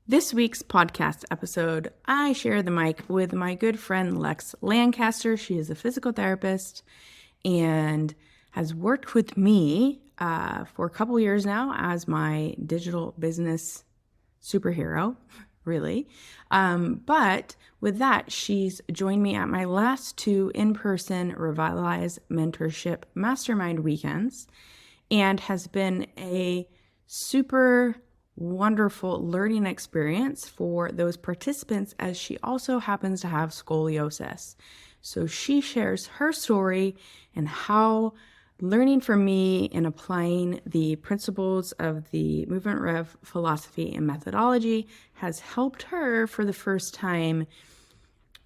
This week's podcast episode, I share the mic with my good friend Lex Lancaster. She is a physical therapist and has worked with me for a couple years now as my digital business superhero, really. But with that, she's joined me at my last two in-person REVitalize Mentorship Mastermind weekends and has been a super wonderful learning experience for those participants, as she also happens to have scoliosis. So she shares her story and how learning from me and applying the principles of the MovementREV philosophy and methodology has helped her for the first time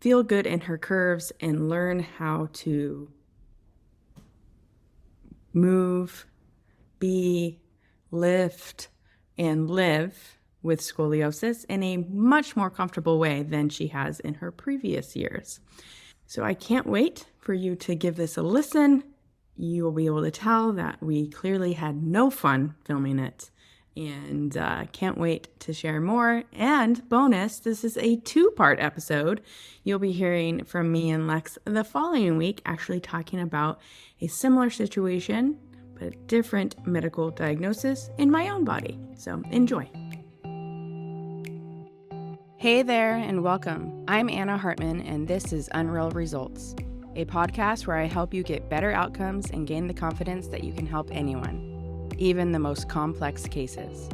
feel good in her curves and learn how to move, be, lift, and live with scoliosis in a much more comfortable way than she has in her previous years. So I can't wait for you to give this a listen. You will be able to tell that we clearly had no fun filming it, and can't wait to share more. And bonus, this is a two-part episode. You'll be hearing from me and Lex the following week, actually talking about a similar situation but a different medical diagnosis in my own body. So enjoy. Hey there and welcome. I'm Anna Hartman and this is Unreal Results, a podcast where I help you get better outcomes and gain the confidence that you can help anyone, even the most complex cases.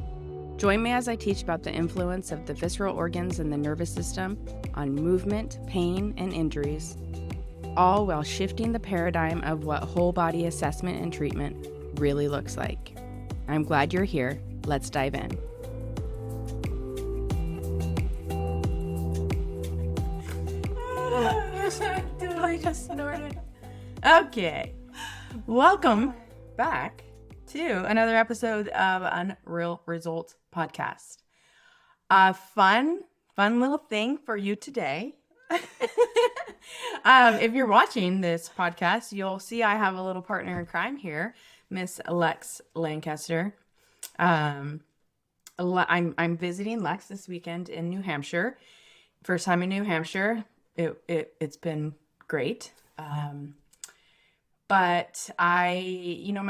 Join me as I teach about the influence of the visceral organs and the nervous system on movement, pain, and injuries, all while shifting the paradigm of what whole body assessment and treatment really looks like. I'm glad you're here. Let's dive in. I just snorted. Okay. Welcome back to another episode of Unreal Results Podcast. A fun little thing for you today. If you're watching this podcast, you'll see I have a little partner in crime here, Miss Lex Lancaster. I'm visiting Lex this weekend in New Hampshire. First time in New Hampshire. It's been great. But my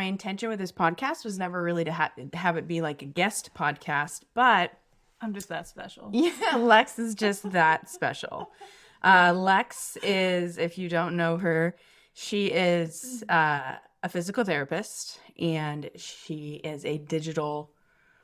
intention with this podcast was never really to have it be like a guest podcast, but I'm just that special. Yeah, Lex is just that special. Lex is, if you don't know her, she is a physical therapist, and she is a digital,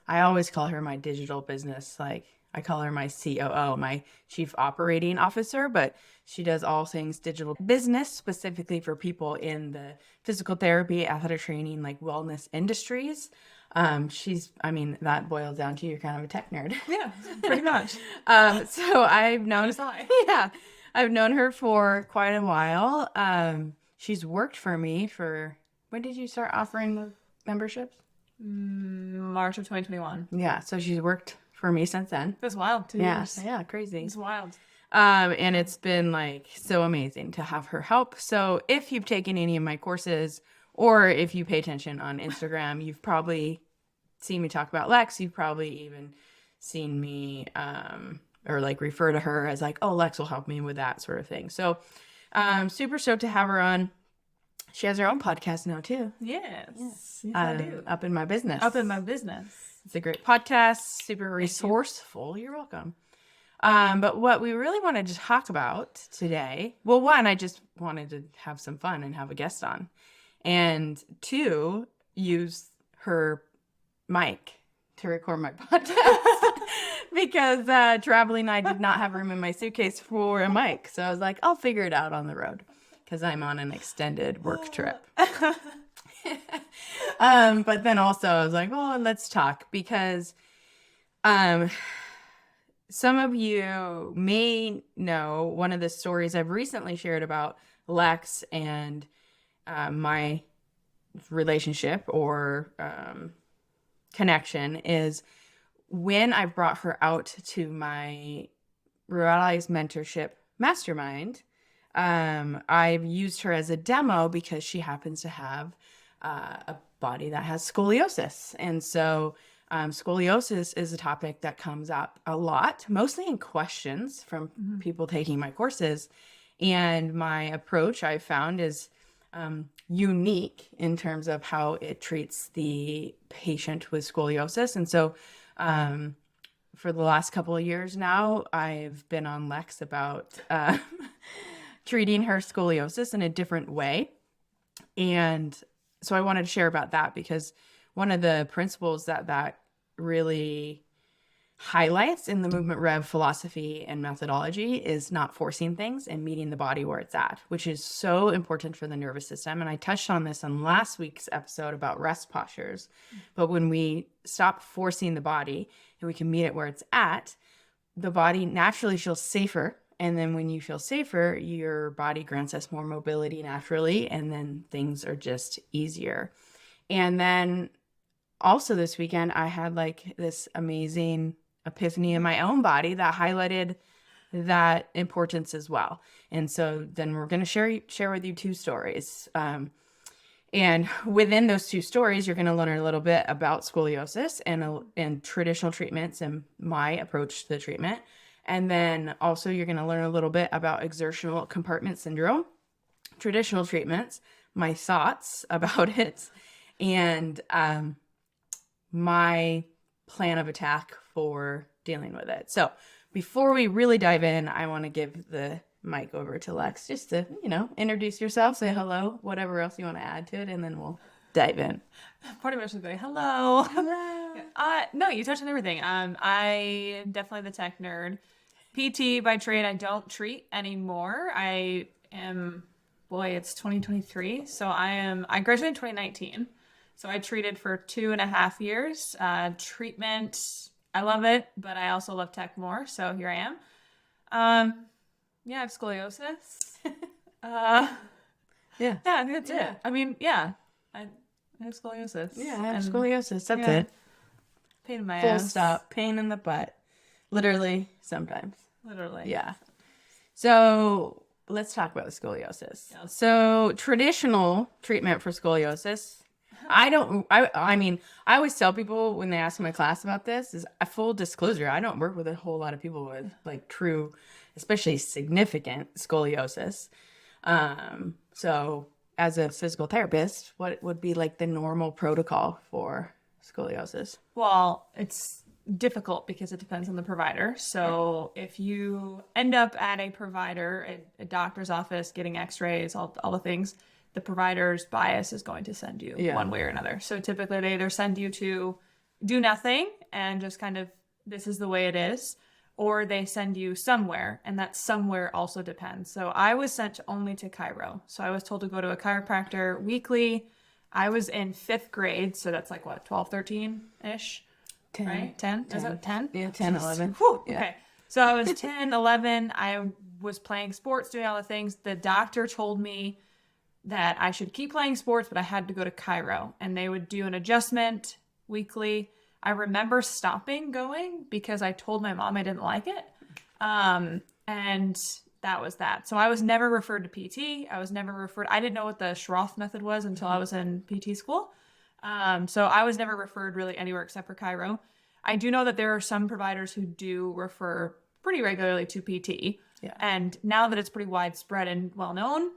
I always call her my digital business, like I call her my COO, my chief operating officer, but she does all things digital business, specifically for people in the physical therapy, athletic training, like wellness industries. That boils down to you're kind of a tech nerd. Yeah, pretty much. So I've known her for quite a while. She's worked for me for, when did you start offering the memberships? March of 2021. Yeah, so she's worked for me since then. That's wild. 2 years. Yeah, crazy. It's wild. And it's been like so amazing to have her help. So if you've taken any of my courses, or if you pay attention on Instagram, you've probably seen me talk about Lex. You've probably even seen me or like refer to her as like, oh, Lex will help me with that sort of thing. So super stoked to have her on. She has her own podcast now too. Yes, I do. Up in My Business. Up in My Business. It's a great podcast, super resourceful. You're welcome. But what we really wanted to talk about today, well, one, I just wanted to have some fun and have a guest on. And two, use her mic to record my podcast because traveling, I did not have room in my suitcase for a mic. So I was like, I'll figure it out on the road because I'm on an extended work trip. But then also I was like, oh, let's talk because some of you may know one of the stories I've recently shared about Lex and my relationship or connection is when I brought her out to my REVitalize Mentorship Mastermind. I've used her as a demo because she happens to have a body that has scoliosis. And so Scoliosis is a topic that comes up a lot, mostly in questions from people taking my courses. And my approach I found is unique in terms of how it treats the patient with scoliosis. And so for the last couple of years now, I've been on Lex about treating her scoliosis in a different way. And so I wanted to share about that because one of the principles that really highlights in the MovementREV philosophy and methodology is not forcing things and meeting the body where it's at, which is so important for the nervous system. And I touched on this on last week's episode about rest postures. But when we stop forcing the body and we can meet it where it's at, the body naturally feels safer. And then when you feel safer, your body grants us more mobility naturally, and then things are just easier. And then also this weekend, I had like this amazing epiphany in my own body that highlighted that importance as well. And so then we're going to share with you two stories. And within those two stories, you're going to learn a little bit about scoliosis and traditional treatments and my approach to the treatment. And then also you're going to learn a little bit about exertional compartment syndrome, traditional treatments, my thoughts about it, and my plan of attack for dealing with it. So before we really dive in, I want to give the mic over to Lex just to, introduce yourself, say hello, whatever else you want to add to it, and then we'll dive in. Part of it was going, hello. No, you touched on everything. I am definitely the tech nerd. PT by trade, I don't treat anymore. I am, it's 2023. So I graduated in 2019. So I treated for 2.5 years. Treatment, I love it, but I also love tech more. So here I am. I have scoliosis. I think that's it. I mean, I have scoliosis. Yeah, I have scoliosis. That's it. Pain in my Full ass. stop. Pain in the butt. Literally, sometimes. Literally. Yeah. So let's talk about the scoliosis. Yes. So traditional treatment for scoliosis, I mean, I always tell people when they ask in my class about this is a full disclosure. I don't work with a whole lot of people with like true, especially significant scoliosis. So as a physical therapist, what would be like the normal protocol for scoliosis? Well, it's difficult because it depends on the provider. So if you end up at a provider, a doctor's office, getting x-rays, all the things, the provider's bias is going to send you one way or another. So typically they either send you to do nothing and just kind of, this is the way it is, or they send you somewhere, and that somewhere also depends. So I was sent only to chiro. So I was told to go to a chiropractor weekly. I was in 5th grade, so that's like what, 12, 13-ish? 10. Right? 10? Is it 10? Yeah, 10, 11. Whew. Yeah. Okay. So I was 10, 11. I was playing sports, doing all the things. The doctor told me that I should keep playing sports, but I had to go to chiro, and they would do an adjustment weekly. I remember stopping going because I told my mom I didn't like it. And that was that. So I was never referred to PT. I didn't know what the Schroth method was until I was in PT school. So I was never referred really anywhere except for chiro. I do know that there are some providers who do refer pretty regularly to PT. Yeah. And now that it's pretty widespread and well known,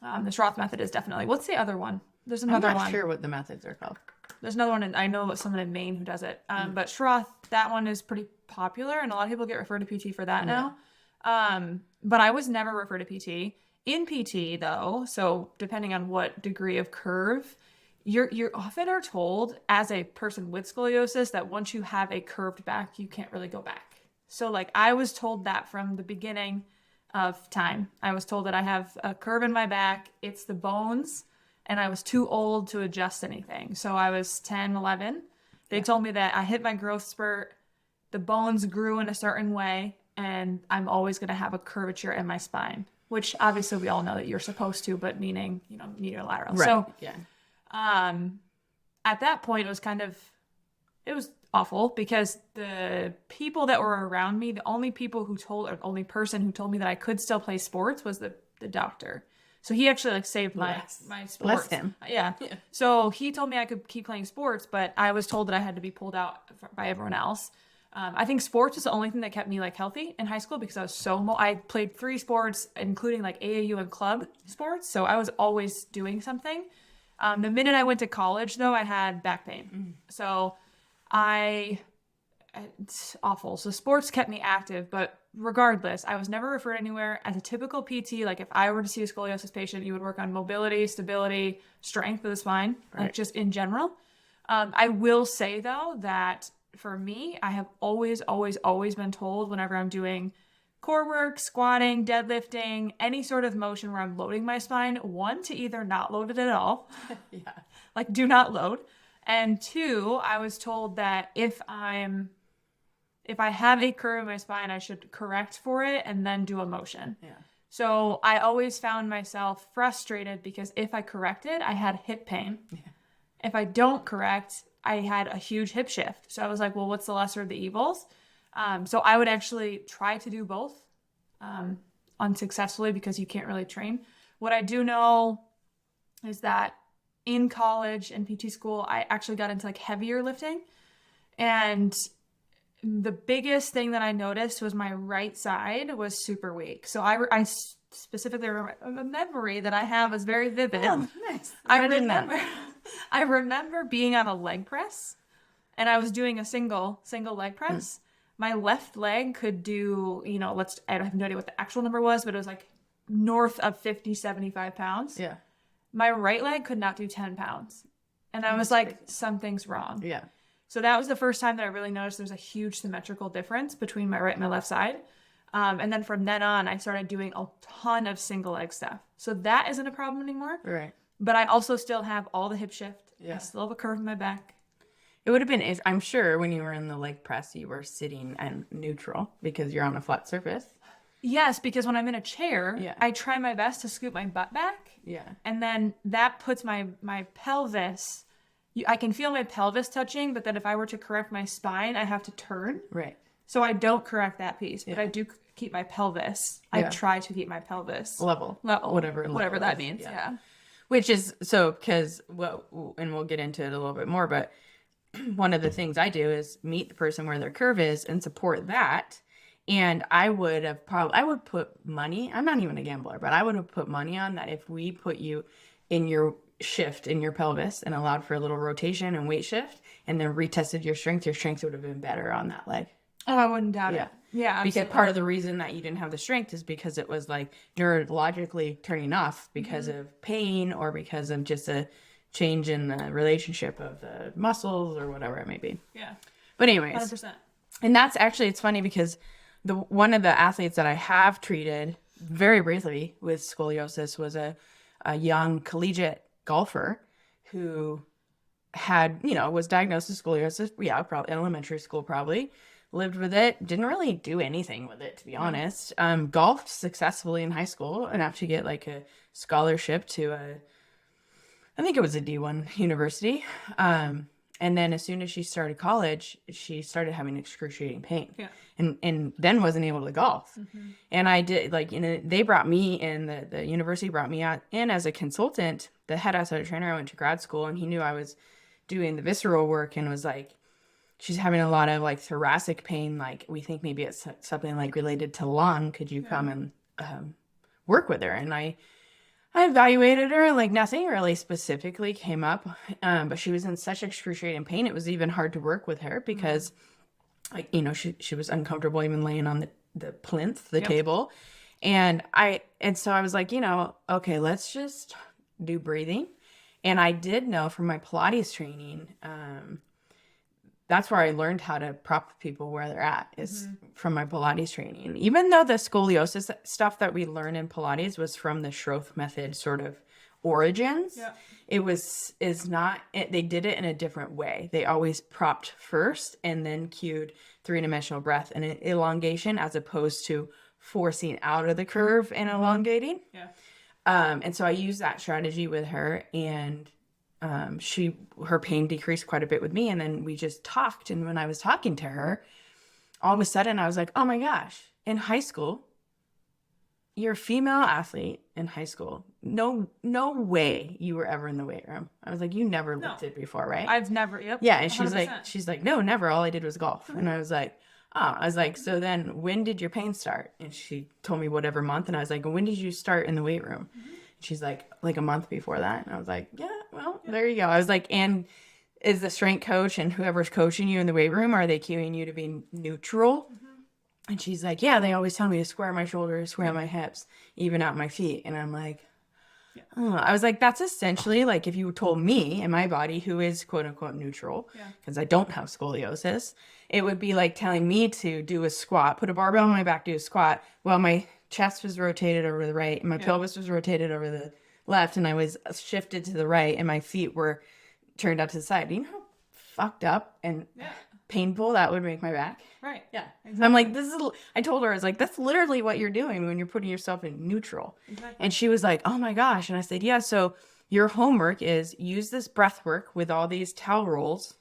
the Schroth method is definitely. What's the other one? There's another one. I'm not sure what the methods are called. There's another one, and I know someone in Maine who does it. But Schroth, that one is pretty popular, and a lot of people get referred to PT for that now. But I was never referred to PT. In PT, though, so depending on what degree of curve, you're often are told as a person with scoliosis that once you have a curved back, you can't really go back. So like I was told that from the beginning of time. I was told that I have a curve in my back. It's the bones, and I was too old to adjust anything. So I was 10, 11. They told me that I hit my growth spurt, the bones grew in a certain way, and I'm always going to have a curvature in my spine, which obviously we all know that you're supposed to, but meaning, medial lateral. Right. So yeah. At that point, it was awful because the people that were around me, the only person who told me that I could still play sports was the doctor. So he actually like saved my sports. Bless him. Yeah. So he told me I could keep playing sports, but I was told that I had to be pulled out by everyone else. I think sports was the only thing that kept me like healthy in high school because I was I played 3 sports, including like AAU and club sports. So I was always doing something. The minute I went to college though, I had back pain. So it's awful. So sports kept me active, but regardless, I was never referred anywhere as a typical PT. Like if I were to see a scoliosis patient, you would work on mobility, stability, strength of the spine, like just in general. I will say though that for me, I have always been told whenever I'm doing core work, squatting, deadlifting, any sort of motion where I'm loading my spine, 1, to either not load it at all. Like do not load. And 2, I was told that if I have a curve in my spine, I should correct for it and then do a motion. So I always found myself frustrated because if I corrected, I had hip pain. If I don't correct, I had a huge hip shift. So I was like, well, what's the lesser of the evils? So I would actually try to do both unsuccessfully because you can't really train. What I do know is that in college and PT school, I actually got into like heavier lifting. And the biggest thing that I noticed was my right side was super weak. So I specifically remember a memory that I have is very vivid. Oh, nice. I remember being on a leg press and I was doing a single leg press. My left leg could do, I have no idea what the actual number was, but it was like north of 50, 75 pounds. My right leg could not do 10 pounds. And I was like, something's wrong. So that was the first time that I really noticed there's a huge symmetrical difference between my right and my left side. And then from then on, I started doing a ton of single leg stuff. So that isn't a problem anymore. But I also still have all the hip shift. I still have a curve in my back. It would have been, I'm sure when you were in the leg press, you were sitting and neutral because you're on a flat surface. Yes, because when I'm in a chair, I try my best to scoop my butt back. And then that puts my pelvis, I can feel my pelvis touching, but then if I were to correct my spine, I have to turn. So I don't correct that piece, but I do keep my pelvis. I try to keep my pelvis level. Whatever that means. Which is because and we'll get into it a little bit more, but one of the things I do is meet the person where their curve is and support that. And I would put money, I'm not even a gambler, but I would have put money on that if we put you in your shift in your pelvis and allowed for a little rotation and weight shift and then retested your strength would have been better on that leg. Oh, I wouldn't doubt it. Yeah, absolutely. Because part of the reason that you didn't have the strength is because it was like neurologically turning off because of pain or because of just a change in the relationship of the muscles or whatever it may be. But anyways, 100%. And that's actually, it's funny because one of the athletes that I have treated very briefly with scoliosis was a young collegiate golfer who had, was diagnosed with scoliosis. Probably elementary school, probably. Lived with it, didn't really do anything with it, to be honest. Golfed successfully in high school enough to get like a scholarship to I think it was a D1 university. And then as soon as she started college, she started having excruciating pain and then wasn't able to golf. And I did they brought me in, the university brought me in as a consultant. The head athletic trainer, I went to grad school and he knew I was doing the visceral work and was like, she's having a lot of like thoracic pain. Like we think maybe it's something like related to lung. Could you come and work with her? And I evaluated her, like nothing really specifically came up. But she was in such excruciating pain. It was even hard to work with her because like, she was uncomfortable even laying on the plinth, the table. And so I was like, okay, let's just do breathing. And I did know from my Pilates training, that's where I learned how to prop people where they're at is from my Pilates training. Even though the scoliosis stuff that we learned in Pilates was from the Schroth method sort of origins, they did it in a different way. They always propped first and then cued 3-dimensional breath and an elongation as opposed to forcing out of the curve and elongating. And so I used that strategy with her and her pain decreased quite a bit with me. And then we just talked. And when I was talking to her, all of a sudden I was like, oh my gosh, in high school, you're a female athlete in high school. No way you were ever in the weight room. I was like, you never lifted before, right? I've never, yep. Yeah. And 100%. she's like, no, never. All I did was golf. And I was like, oh, I was like, so then when did your pain start? And she told me whatever month. And I was like, when did you start in the weight room? She's like a month before that. And I was like, yeah, well, there you go. I was like, and is the strength coach and whoever's coaching you in the weight room, are they cueing you to be neutral? And she's like, yeah, they always tell me to square my shoulders, square my hips, even out my feet. And I'm like, oh. I was like, that's essentially like if you told me and my body, who is quote unquote neutral, because I don't have scoliosis, it would be like telling me to do a squat, put a barbell on my back, do a squat while my chest was rotated over the right and my pelvis was rotated over the left and I was shifted to the right and my feet were turned out to the side. Do you know how fucked up and painful that would make my back? Right. Yeah. Exactly. I'm like, I told her, I was like, that's literally what you're doing when you're putting yourself in neutral. Exactly. And she was like, oh my gosh. And I said, yeah, so your homework is use this breath work with all these towel rolls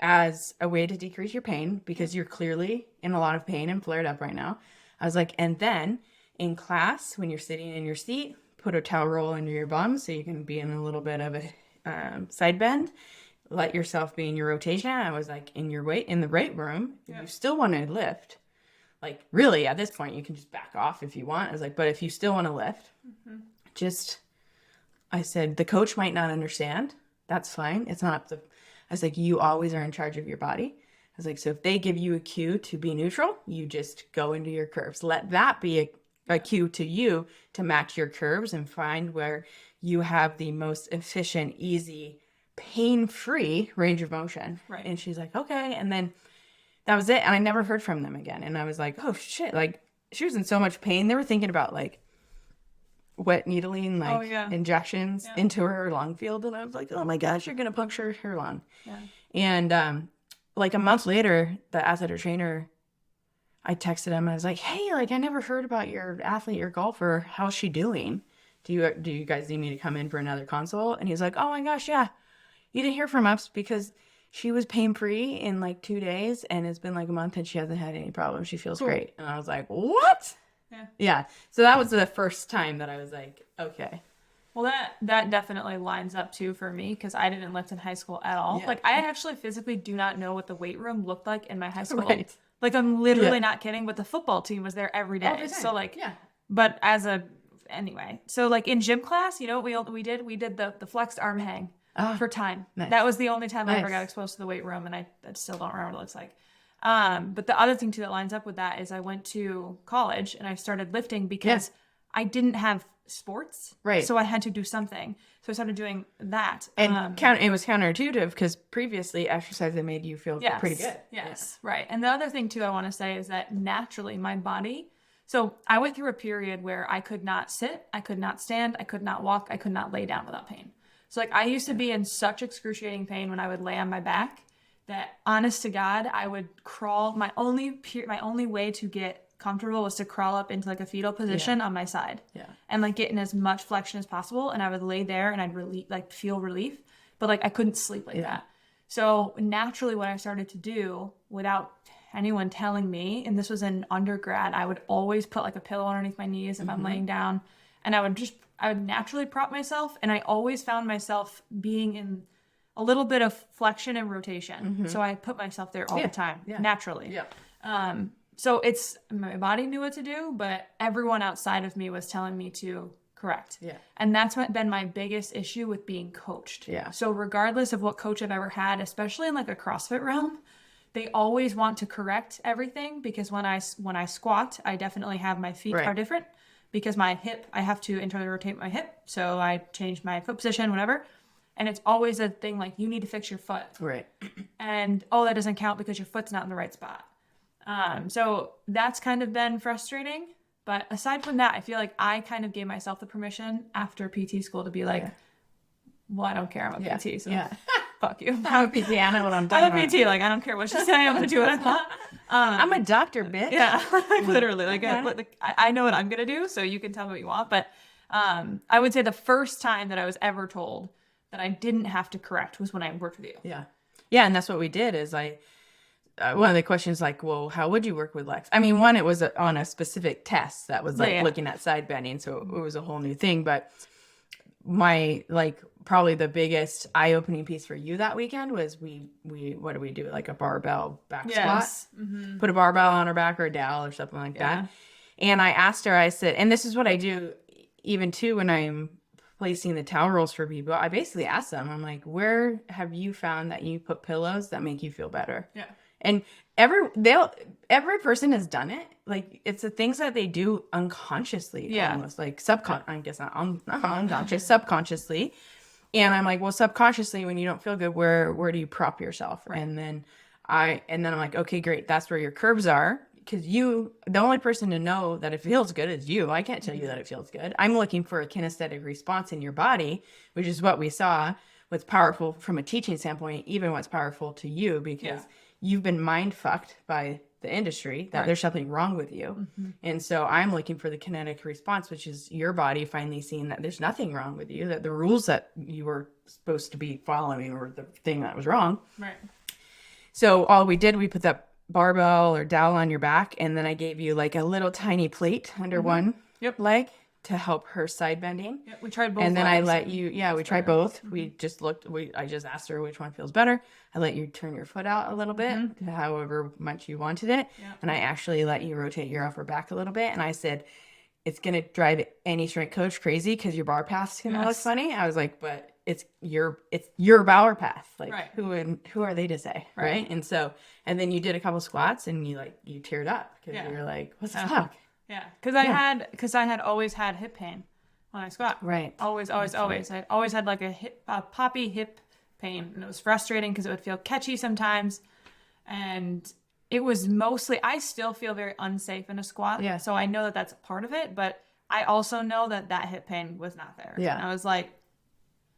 as a way to decrease your pain because you're clearly in a lot of pain and flared up right now. I was like, and then in class, when you're sitting in your seat, put a towel roll under your bum so you can be in a little bit of a side bend. Let yourself be in your rotation. I was like, in the weight room, if you still want to lift, like really at this point, you can just back off if you want. I was like, but if you still want to lift, I said, the coach might not understand. That's fine. It's not I was like, you always are in charge of your body. I was like, so if they give you a cue to be neutral, you just go into your curves. Let that be a cue to you to match your curves and find where you have the most efficient, easy, pain-free range of motion. Right. And she's like, okay. And then that was it. And I never heard from them again. And I was like, oh shit. Like she was in so much pain. They were thinking about like wet needling, like injections into her lung field. And I was like, oh my gosh, you're going to puncture her lung. Yeah. And like a month later, the athletic trainer, I texted him and I was like, hey, like I never heard about your athlete, your golfer. How's she doing? Do you guys need me to come in for another consult? And he's like, oh my gosh, yeah. You didn't hear from us because she was pain-free in like 2 days and it's been like a month and she hasn't had any problems. She feels great. And I was like, what? Yeah. So that was the first time that I was like, okay. Well, that definitely lines up too for me because I didn't lift in high school at all. Yeah. Like I actually physically do not know what the weight room looked like in my high school. Right. Like I'm literally not kidding, but the football team was there every day. So like, but anyway, so like in gym class, you know what we did? We did the flexed arm hang. For time. Nice. That was the only time I ever got exposed to the weight room, and I still don't remember what it looks like. But the other thing too that lines up with that is I went to college and I started lifting because I didn't have sports, right? So I had to do something. So I started doing that. And it was counterintuitive because previously exercise had made you feel pretty good. Yes, right. And the other thing too I want to say is that naturally my body. So I went through a period where I could not sit, I could not stand, I could not walk, I could not lay down without pain. So like I used to be in such excruciating pain when I would lay on my back that honest to God, I would crawl. My only way to get comfortable was to crawl up into like a fetal position on my side and like get in as much flexion as possible. And I would lay there and I'd feel relief, but like I couldn't sleep like that. So naturally what I started to do without anyone telling me, and this was in undergrad, I would always put like a pillow underneath my knees if I'm laying down and I would naturally prop myself, and I always found myself being in a little bit of flexion and rotation. So I put myself there all the time, naturally. So it's my body knew what to do, but everyone outside of me was telling me to correct. And that's been my biggest issue with being coached. So regardless of what coach I've ever had, especially in like a CrossFit realm, they always want to correct everything because when I squat, I definitely have my feet are different. Because my hip, I have to internally rotate my hip. So I changed my foot position, whatever. And it's always a thing like, you need to fix your foot. Right. And, that doesn't count because your foot's not in the right spot. So that's kind of been frustrating. But aside from that, I feel like I kind of gave myself the permission after PT school to be like, well, I don't care. I'm a PT. So fuck you. I'm a PT. I know what I'm doing. I'm a PT. Like, I don't care what you say. I'm going to do what I thought. I'm a doctor, bitch. Yeah, like literally. Like I know what I'm gonna do, so you can tell me what you want. But I would say the first time that I was ever told that I didn't have to correct was when I worked with you. Yeah, and that's what we did. Is one of the questions like, well, how would you work with Lex? I mean, one, it was on a specific test that was like looking at side bending. So it was a whole new thing. But my, like, probably the biggest eye-opening piece for you that weekend was we what do we do? Like a barbell back squat? Put a barbell on her back or a dowel or something like that. And I asked her, I said, and this is what I do even too when I'm placing the towel rolls for people. I basically ask them, I'm like, where have you found that you put pillows that make you feel better? Yeah. And every person has done it. Like, it's the things that they do unconsciously, almost like I guess not unconscious, subconsciously. And I'm like, well, subconsciously, when you don't feel good, where do you prop yourself? Right. And then I'm like, okay, great. That's where your curves are. Because the only person to know that it feels good is you. I can't tell you that it feels good. I'm looking for a kinesthetic response in your body, which is what we saw. What's powerful from a teaching standpoint, even what's powerful to you, because you've been mind fucked by the industry that there's something wrong with you. And so I'm looking for the kinetic response, which is your body finally seeing that there's nothing wrong with you, that the rules that you were supposed to be following were the thing that was wrong. Right. So all we put that barbell or dowel on your back, and then I gave you like a little tiny plate under one leg to help her side bending. Yep, we tried both. And then I let you, we tried both. We just I just asked her which one feels better. I let you turn your foot out a little bit to however much you wanted it. Yep. And I actually let you rotate your upper back a little bit. And I said, it's going to drive any strength coach crazy because your bar path's going to look funny. I was like, but it's your bar path. Like, who are they to say? Right. And then you did a couple squats and you teared up because you were like, what the fuck? Yeah. Because I had always had hip pain when I squat. Right. Always. Right. I always had like a poppy hip pain, and it was frustrating because it would feel catchy sometimes. And it was mostly, I still feel very unsafe in a squat. Yeah. So I know that that's a part of it, but I also know that hip pain was not there. Yeah. And I was like,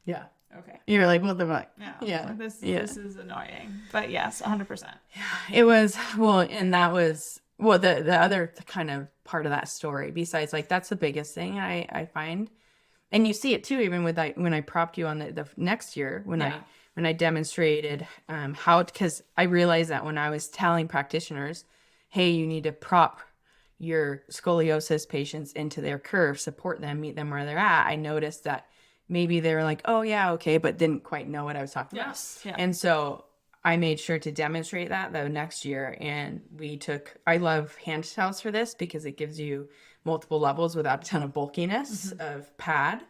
yeah. Okay. You're like, what the fuck? Yeah. This is annoying. But yes, 100%. Yeah. It was, and that was, the other kind of part of that story, besides like, that's the biggest thing I find. And you see it too, even with when I propped you on the next year, when I demonstrated how, because I realized that when I was telling practitioners, hey, you need to prop your scoliosis patients into their curve, support them, meet them where they're at, I noticed that maybe they were like, oh yeah, okay, but didn't quite know what I was talking about. Yeah. And so I made sure to demonstrate that the next year. And I love hand towels for this because it gives you multiple levels without a ton of bulkiness of pad.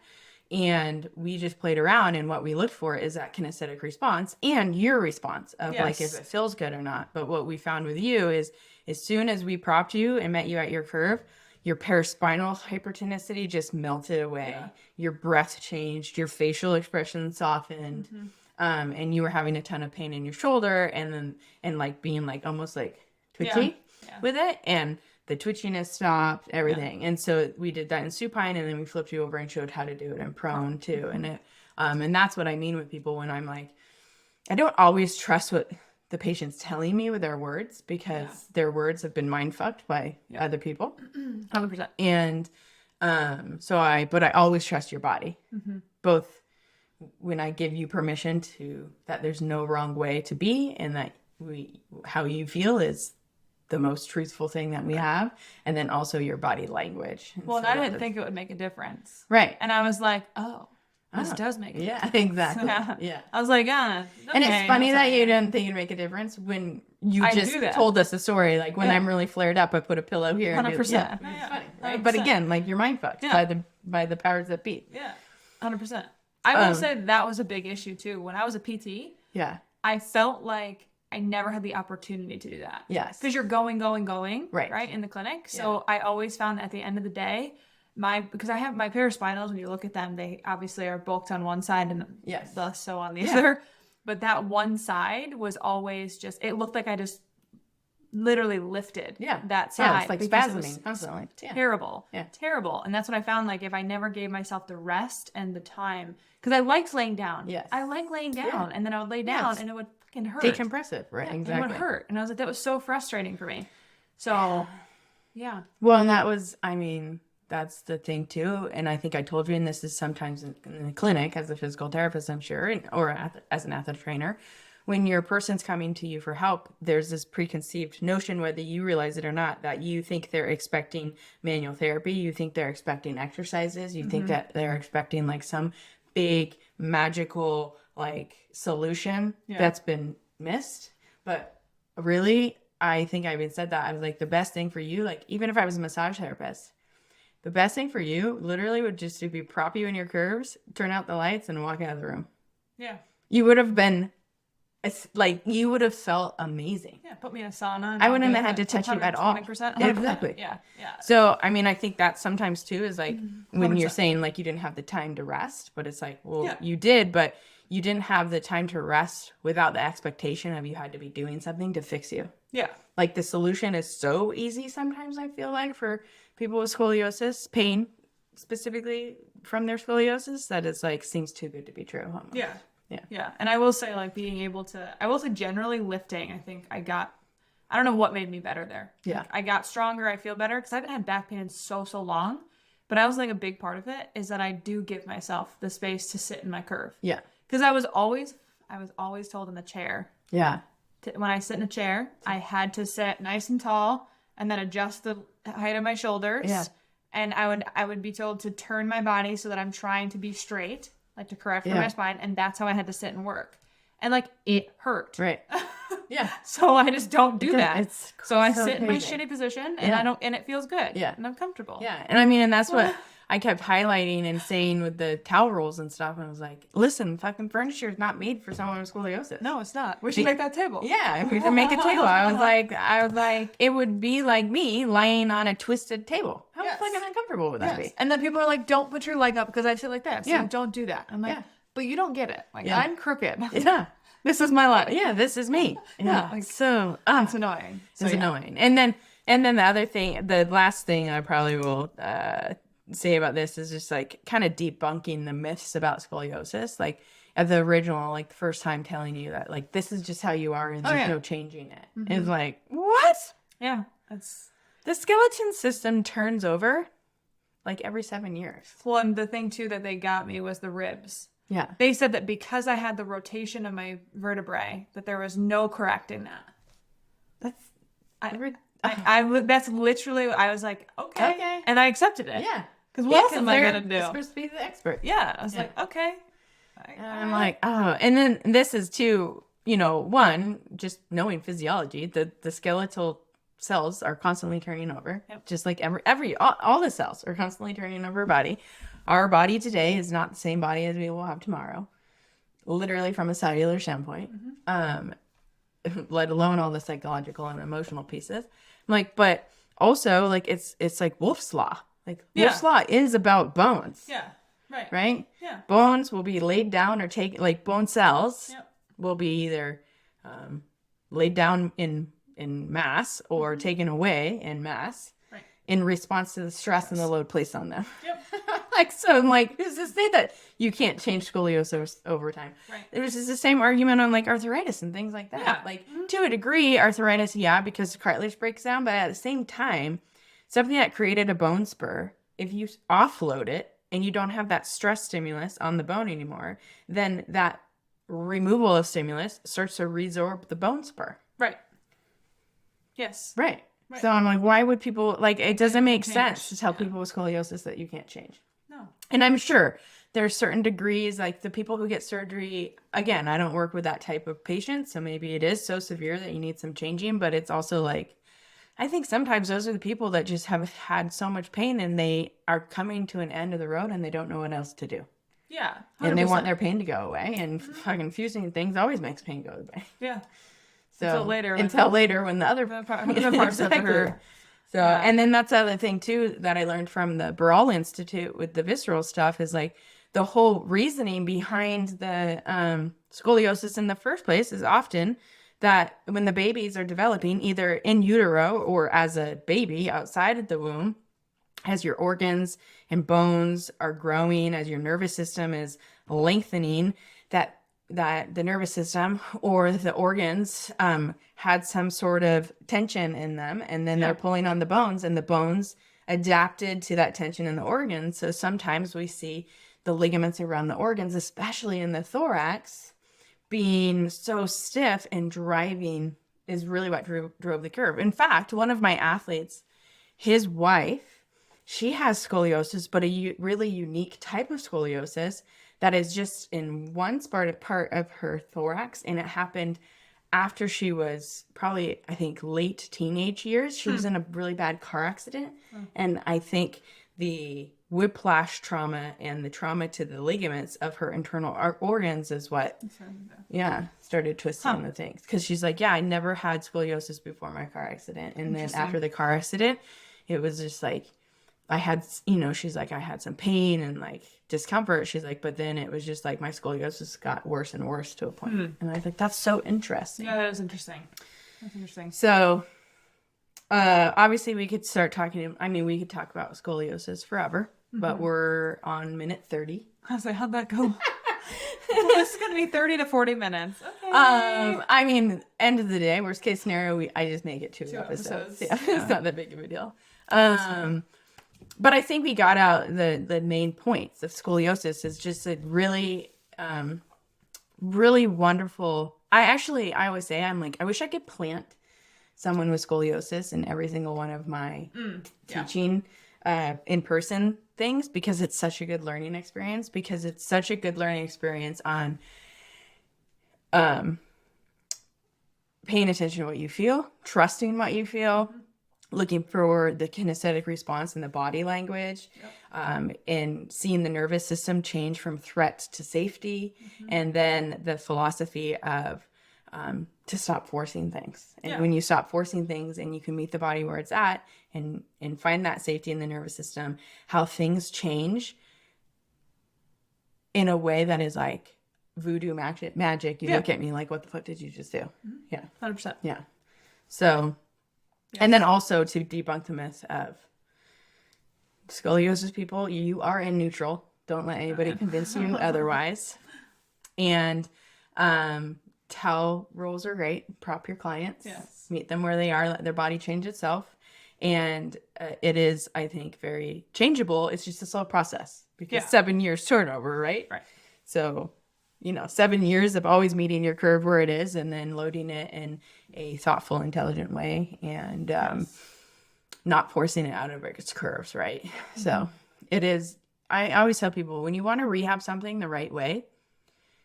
And we just played around, and what we looked for is that kinesthetic response and your response of like if it feels good or not. But what we found with you is as soon as we propped you and met you at your curve, your paraspinal hypertonicity just melted away. Yeah. Your breath changed, your facial expression softened, and you were having a ton of pain in your shoulder, and like being like almost like twitchy with it, and the twitchiness stopped, everything. Yeah. And so we did that in supine, and then we flipped you over and showed how to do it in prone too. And that's what I mean with people when I'm like, I don't always trust what the patient's telling me with their words, because their words have been mind fucked by other people. 100%. And but I always trust your body, both when I give you permission that there's no wrong way to be, and that how you feel is the most truthful thing that we have, and then also your body language. Well, and I didn't think it would make a difference. Right. And I was like, this does make a difference. Yeah, exactly. Yeah. I was like, okay. And it's funny that you didn't think it'd make a difference when you just told us the story. Like when I'm really flared up, I put a pillow here. 100%. It's funny, right? But again, like you're mind fucked by the powers that be. Yeah, 100%. I will say that was a big issue too. When I was a PT, I felt like I never had the opportunity to do that. Yes. Because you're going, right, in the clinic. So I always found that at the end of the day, because I have my paraspinals, when you look at them, they obviously are bulked on one side and thus so on the other. But that one side was always it looked like I just literally lifted that side. Yeah, it's like spasming constantly. Terrible. Yeah. Terrible. And that's what I found, like if I never gave myself the rest and the time, because I liked laying down. Yes. I like laying down. And then I would lay down and it would fucking hurt. Decompressive, right? Yeah, exactly. It would hurt. And I was like, that was so frustrating for me. So, yeah. Well, and that was, that's the thing too. And I think I told you, and this is sometimes in the clinic as a physical therapist, I'm sure, or as an athlete trainer, when your person's coming to you for help, there's this preconceived notion, whether you realize it or not, that you think they're expecting manual therapy, you think they're expecting exercises, you think that they're expecting like some big magical like solution that's been missed. But really, I think I even said that. I was like, the best thing for you, like even if I was a massage therapist, the best thing for you literally would just to be prop you in your curves, turn out the lights, and walk out of the room. Yeah. You would have been, it's like, you would have felt amazing. Yeah, put me in a sauna. I wouldn't have had to touch you at all. 20%. Exactly. Yeah, yeah. So, I mean, I think that sometimes too is like when 100%. you're saying like you didn't have the time to rest, but it's like, well, you did, but you didn't have the time to rest without the expectation of you had to be doing something to fix you. Yeah. Like the solution is so easy sometimes, I feel like, for people with scoliosis, pain specifically from their scoliosis, that it's like seems too good to be true. Almost. Yeah. Yeah. Yeah. And I will say, like, I will say generally lifting, I think I don't know what made me better there. Yeah. Like, I got stronger. I feel better because I haven't had back pain in so long. But I was like, a big part of it is that I do give myself the space to sit in my curve. Yeah. Because I was always told in the chair. Yeah. When I sit in a chair, I had to sit nice and tall and then adjust the height of my shoulders. Yeah. And I would be told to turn my body so that I'm trying to be straight, like to correct for my spine. And that's how I had to sit and work. And like, it hurt. Right. Yeah. So I just don't do that. So I so sit in my crazy. shitty position and it feels good. Yeah. And I'm comfortable. Yeah. And I mean, and that's what I kept highlighting and saying with the towel rolls and stuff. And I was like, listen, fucking furniture is not made for someone with scoliosis. No, it's not. We should make that table. Yeah, we should make a table. I was like, it would be like me lying on a twisted table. How fucking uncomfortable would that be? And then people are like, don't put your leg up because I sit like that. So Yeah. don't do that. I'm like, but you don't get it. Like, Yeah. I'm crooked. Yeah. This is my life. Yeah, this is me. Yeah. Like, So it's annoying. So, it's annoying. And then the other thing, the last thing I probably will say about this is just like kind of debunking the myths about scoliosis. Like at the original, like the first time telling you that like this is just how you are and there's no changing it. It's like, what? Yeah. That's The skeleton system turns over like every 7 years. well, and the thing too that they got me was the ribs. Yeah. They said that because I had the rotation of my vertebrae, that there was no correcting that. That's literally, I was like, okay. And I accepted it. Yeah. Because what else am I going to do? They're supposed to be the expert. Yeah. I was like, okay. And I'm like, oh. And then this is too, one, just knowing physiology, the skeletal cells are constantly turning over. Yep. Just like all the cells are constantly turning over our body. Our body today is not the same body as we will have tomorrow. Literally from a cellular standpoint. Let alone all the psychological and emotional pieces. I'm like, but also like it's like Wolf's Law. Like Wolf's Law is about bones. Yeah. Right. Right? Yeah. Bones will be laid down or taken, like bone cells will be either laid down in mass or taken away in mass in response to the stress and the load placed on them. Yep. So I'm like, who's to say that you can't change scoliosis over time? Right. It was just the same argument on like arthritis and things like that. Yeah. Like to a degree, arthritis, because the cartilage breaks down, but at the same time, something that created a bone spur, if you offload it and you don't have that stress stimulus on the bone anymore, then that removal of stimulus starts to resorb the bone spur. Right. Yes. Right. So I'm like, why would people, like, it doesn't make sense to tell people with scoliosis that you can't change. No. And I'm sure there's certain degrees, like the people who get surgery, again, I don't work with that type of patient, so maybe it is so severe that you need some changing, but it's also like, I think sometimes those are the people that just have had so much pain and they are coming to an end of the road and they don't know what else to do. Yeah. 100%. And they want their pain to go away, and fucking fusing things always makes pain go away. Yeah. So Until later when the other parts of her. So, and then that's the other thing too that I learned from the Barral Institute with the visceral stuff is like the whole reasoning behind the scoliosis in the first place is often that when the babies are developing, either in utero or as a baby outside of the womb, as your organs and bones are growing, as your nervous system is lengthening, that the nervous system or the organs had some sort of tension in them, and then they're pulling on the bones, and the bones adapted to that tension in the organs. So sometimes we see the ligaments around the organs, especially in the thorax, being so stiff and driving is really what drove the curve. In fact, one of my athletes, his wife, she has scoliosis, but a really unique type of scoliosis that is just in one part of her thorax, and it happened after she was probably, I think, late teenage years. She was in a really bad car accident, and I think the whiplash trauma and the trauma to the ligaments of her internal organs is what started twisting the things. Because she's like, I never had scoliosis before my car accident, and then after the car accident, it was just like I had, she's like, I had some pain and like discomfort. She's like, but then it was just like my scoliosis got worse and worse to a point. And I was like, that's so interesting. Yeah, that is interesting. That's interesting. So obviously we could start talking. I mean, we could talk about scoliosis forever, but we're on minute 30. I was like, how'd that go? Well, this is going to be 30 to 40 minutes. Okay. I mean, end of the day, worst case scenario, I just make it two episodes. Yeah, it's not that big of a deal. But I think we got out the main points of scoliosis is just a really, really wonderful. I always say, I'm like, I wish I could plant someone with scoliosis in every single one of my teaching in-person things, because it's such a good learning experience, on paying attention to what you feel, trusting what you feel, looking for the kinesthetic response in the body language, and seeing the nervous system change from threat to safety, and then the philosophy of to stop forcing things. And when you stop forcing things and you can meet the body where it's at and find that safety in the nervous system, how things change in a way that is like voodoo magic. You look at me like, what the fuck did you just do? Yeah. 100%. Yeah. So, and then also to debunk the myth of scoliosis people, you are in neutral. Don't let anybody convince you otherwise. And tell rules are great. Prop your clients. Yes. Meet them where they are. Let their body change itself. And it is, I think, very changeable. It's just a slow process because 7 years turnover, right? Right. So, 7 years of always meeting your curve where it is and then loading it in a thoughtful, intelligent way and not forcing it out of its curves, right? So it is, I always tell people, when you want to rehab something the right way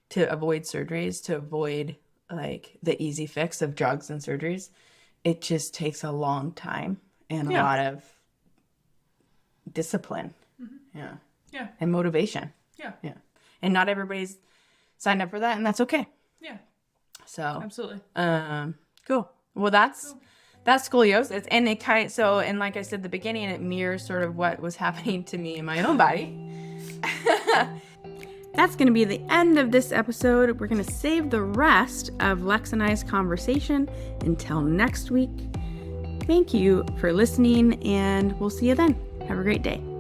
to avoid surgeries, to avoid like the easy fix of drugs and surgeries, it just takes a long time and a lot of discipline. Yeah. And motivation. Yeah. And not everybody's signed up for that, and that's okay. Yeah. So absolutely. Cool. Well, that's scoliosis, and and like I said at the beginning, it mirrors sort of what was happening to me in my own body. That's going to be the end of this episode. We're going to save the rest of Lex and I's conversation until next week. Thank you for listening, and we'll see you then. Have a great day.